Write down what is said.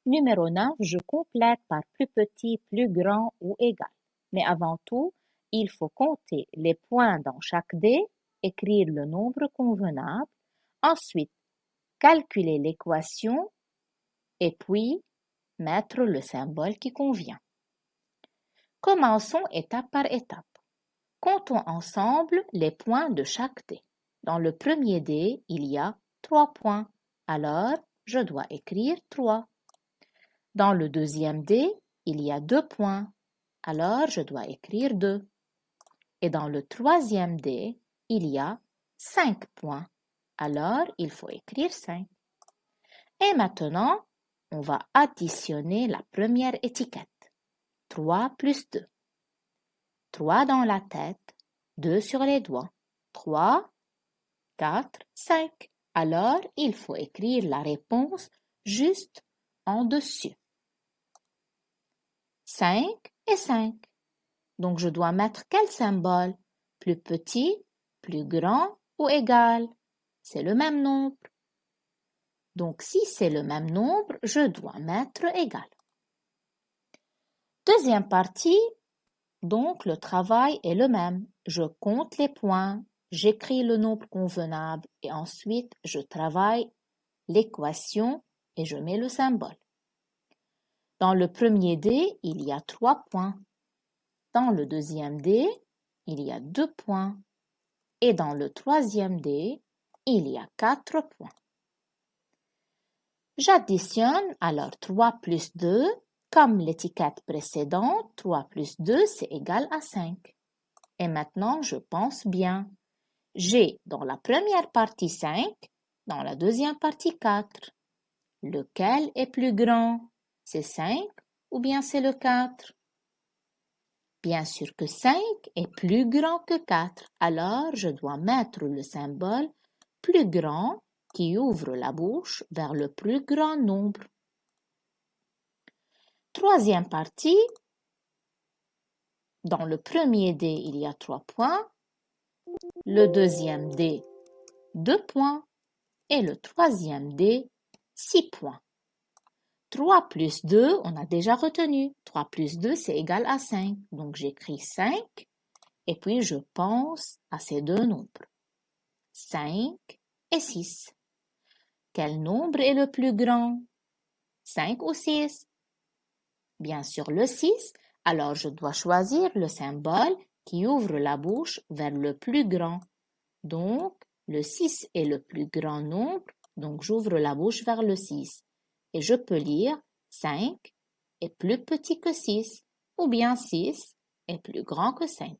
Numéro 9, je complète par plus petit, plus grand ou égal. Mais avant tout, il faut compter les points dans chaque dé, écrire le nombre convenable, ensuite calculer l'équation et puis mettre le symbole qui convient. Commençons étape par étape. Comptons ensemble les points de chaque dé. Dans le premier dé, il y a 3 points, alors je dois écrire 3. Dans le deuxième dé, il y a 2 points, alors je dois écrire 2. Et dans le troisième dé, il y a 5 points, alors il faut écrire 5. Et maintenant, on va additionner la première étiquette. 3 plus 2. 3 dans la tête, 2 sur les doigts. 3, 4, 5. Alors, il faut écrire la réponse juste en dessus. 5 et 5. Donc, je dois mettre quel symbole? Plus petit, plus grand ou égal? C'est le même nombre. Donc, si c'est le même nombre, je dois mettre égal. Deuxième partie, donc le travail est le même. Je compte les points, j'écris le nombre convenable et ensuite je travaille l'équation et je mets le symbole. Dans le premier dé, il y a 3 points. Dans le deuxième dé, il y a 2 points. Et dans le troisième dé, il y a 4 points. J'additionne alors 3 plus 2. Comme l'étiquette précédente, 3 plus 2, c'est égal à 5. Et maintenant, je pense bien. J'ai dans la première partie 5, dans la deuxième partie 4. Lequel est plus grand? C'est 5 ou bien c'est le 4? Bien sûr que 5 est plus grand que 4, alors je dois mettre le symbole plus grand qui ouvre la bouche vers le plus grand nombre. Troisième partie, dans le premier dé, il y a 3 points, le deuxième dé, 2 points et le troisième dé, 6 points. 3 plus 2, on a déjà retenu. 3 plus 2, c'est égal à 5. Donc j'écris 5 et puis je pense à ces deux nombres. 5 et 6. Quel nombre est le plus grand? 5 ou 6? Bien sûr le 6, alors je dois choisir le symbole qui ouvre la bouche vers le plus grand. Donc, le 6 est le plus grand nombre, donc j'ouvre la bouche vers le 6. Et je peux lire 5 est plus petit que 6, ou bien 6 est plus grand que 5.